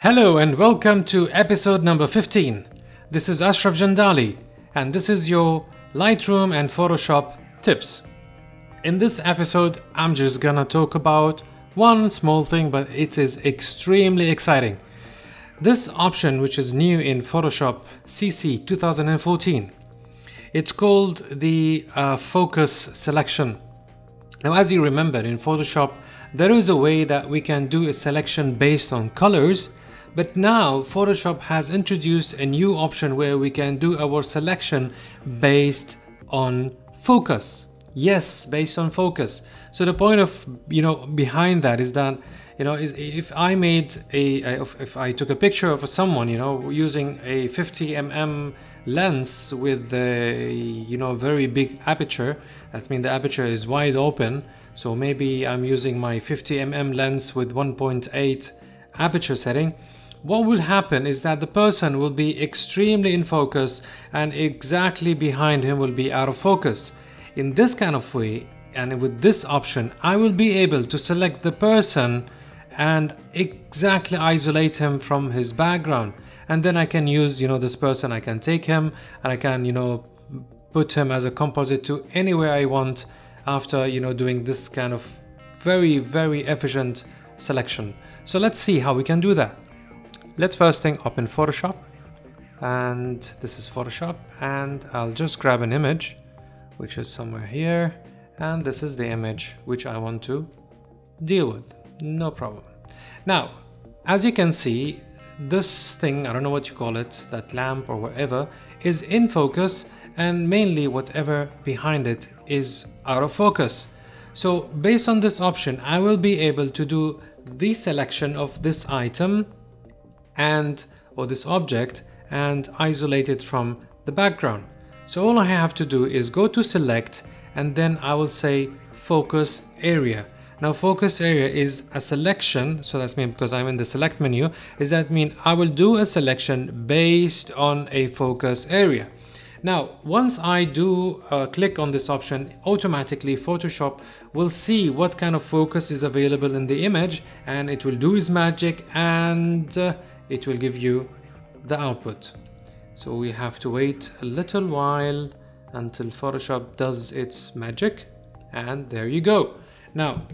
Hello and welcome to episode number 15. This is Ashraf Jandali and this is your Lightroom and Photoshop tips. In this episode, I'm just gonna talk about one small thing, but it is extremely exciting. This option, which is new in Photoshop CC 2014, it's called the focus selection. Now, as you remember, in Photoshop, there is a way that we can do a selection based on colors. But now Photoshop has introduced a new option where we can do our selection based on focus. Yes, based on focus. So the point of behind that is that if I made if I took a picture of someone using a 50mm lens with a very big aperture, that means the aperture is wide open. So maybe I'm using my 50mm lens with 1.8 aperture setting. What will happen is that the person will be extremely in focus and exactly behind him will be out of focus. In this kind of way, and with this option, I will be able to select the person and exactly isolate him from his background. And then I can use, this person, I can take him and I can, put him as a composite to anywhere I want after, doing this kind of very, very efficient selection. So let's see how we can do that. Let's first thing open Photoshop, and this is Photoshop, and I'll just grab an image which is somewhere here, and this is the image which I want to deal with. No problem. Now, as you can see, this thing, I don't know what you call it, that lamp or whatever, is in focus, and mainly whatever behind it is out of focus. So based on this option, I will be able to do the selection of this item or this object and isolate it from the background. So all I have to do is go to select, and then I will say focus area. Now focus area is a selection, so that's mean because I'm in the select menu, is that mean I will do a selection based on a focus area. Now once I do click on this option, automatically Photoshop will see what kind of focus is available in the image, and it will do its magic and it will give you the output. So we have to wait a little while until Photoshop does its magic, and there you go. Now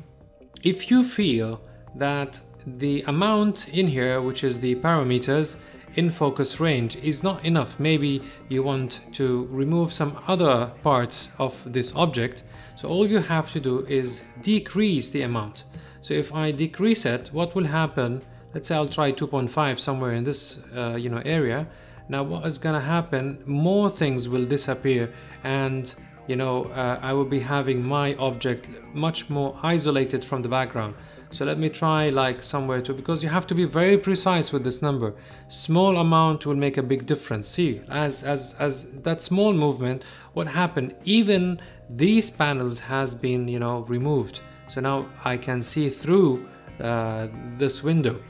if you feel that the amount in here, which is the parameters in focus range, is not enough, maybe you want to remove some other parts of this object, so all you have to do is decrease the amount. So if I decrease it, what will happen? Let's say I'll try 2.5 somewhere in this area. Now what is gonna happen, more things will disappear, and I will be having my object much more isolated from the background. So let me try like somewhere to, because you have to be very precise with this number. Small amount will make a big difference. See, as that small movement, what happened, even these panels has been removed. So now I can see through this window.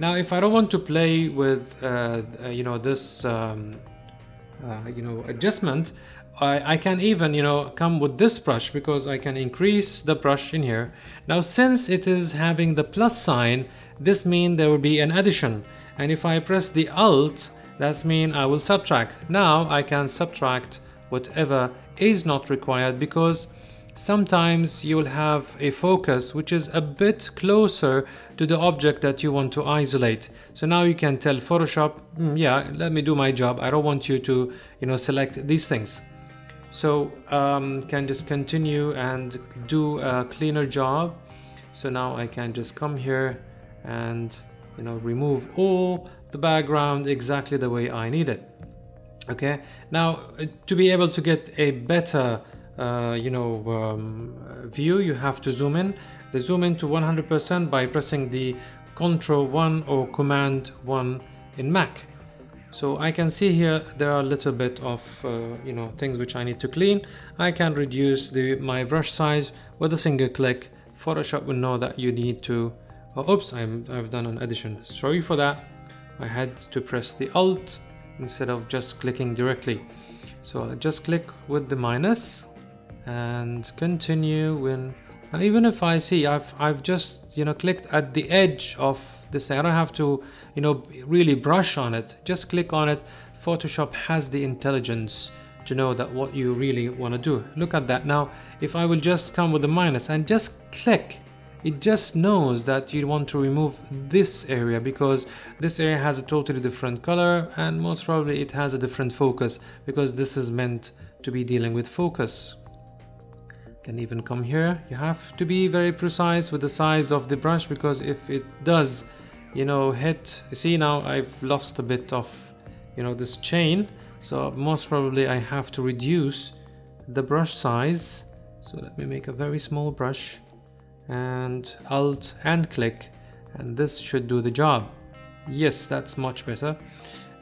Now if I don't want to play with this adjustment, I can even come with this brush, because I can increase the brush in here. Now since it is having the plus sign, this means there will be an addition, and if I press the Alt, that's mean I will subtract. Now I can subtract whatever is not required, because sometimes you will have a focus which is a bit closer to the object that you want to isolate. So now you can tell Photoshop, yeah, let me do my job. I don't want you to select these things. So can just continue and do a cleaner job. So now I can just come here and remove all the background exactly the way I need it. Okay, now to be able to get a better view, you have to zoom in. The zoom in to 100% by pressing the Ctrl 1 or Command 1 in Mac. So I can see here there are a little bit of things which I need to clean. I can reduce my brush size with a single click. Photoshop will know that you need to oops, I've done an addition, sorry for that. I had to press the Alt instead of just clicking directly. So I'll just click with the minus and continue. When even if I see I've just clicked at the edge of this thing. I don't have to, you know, really brush on it. Just click on it. Photoshop has the intelligence to know that what you really want to do. Look at that. Now if I will just come with the minus and just click, it just knows that you want to remove this area because this area has a totally different color, and most probably it has a different focus because this is meant to be dealing with focus. Can even come here. You have to be very precise with the size of the brush, because if it does, you know, hit, you see now I've lost a bit of, you know, this chain, so most probably I have to reduce the brush size. So let me make a very small brush and Alt and click, and this should do the job. Yes, that's much better.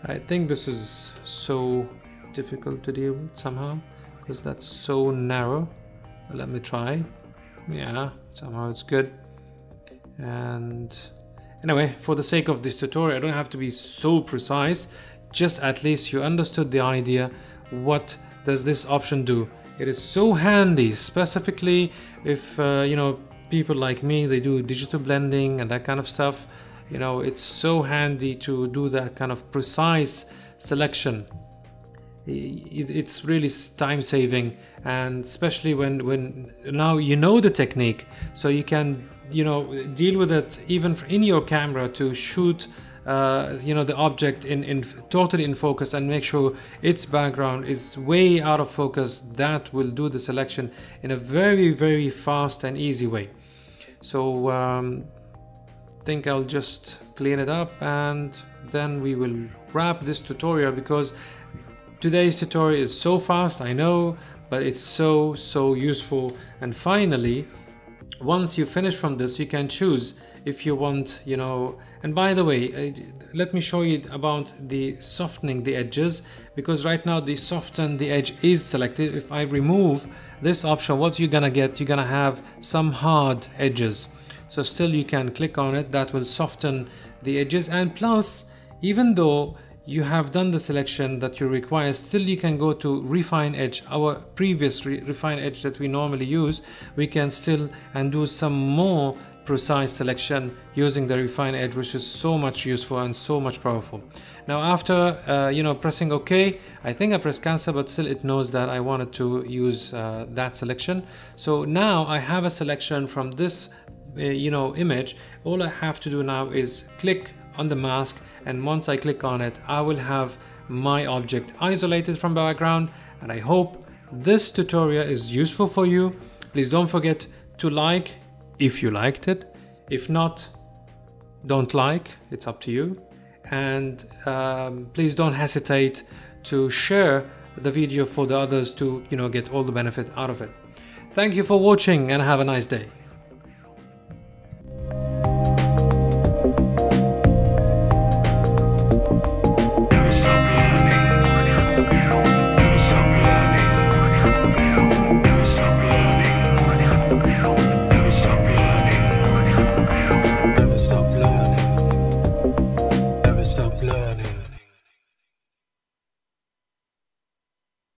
I think this is so difficult to deal with somehow because that's so narrow. Let me try. Yeah, somehow it's good. And anyway, for the sake of this tutorial, I don't have to be so precise, just at least you understood the idea. What does this option do? It is so handy, specifically if you know, people like me, they do digital blending and that kind of stuff. You know, it's so handy to do that kind of precise selection. It's really time saving, and especially when now you know the technique, so you can, you know, deal with it even in your camera to shoot you know, the object in totally in focus and make sure its background is way out of focus. That will do the selection in a very fast and easy way. So I think I'll just clean it up and then we will wrap this tutorial, because today's tutorial is so fast, I know, but it's so useful. And finally, once you finish from this, you can choose if you want, you know. And by the way, let me show you about the softening the edges, because right now the soften the edge is selected. If I remove this option, what you're gonna get, you're gonna have some hard edges. So still you can click on it, that will soften the edges. And plus, even though you have done the selection that you require, still you can go to refine edge, our previous refine edge that we normally use. We can still and do some more precise selection using the refine edge, which is so much useful and so much powerful. Now after you know, pressing OK, I think I pressed cancel, but still it knows that I wanted to use that selection. So now I have a selection from this you know, image. All I have to do now is click on the mask, and once I click on it, I will have my object isolated from background. And I hope this tutorial is useful for you. Please don't forget to like if you liked it. If not, don't like, it's up to you. And please don't hesitate to share the video for the others to, you know, get all the benefit out of it. Thank you for watching and have a nice day.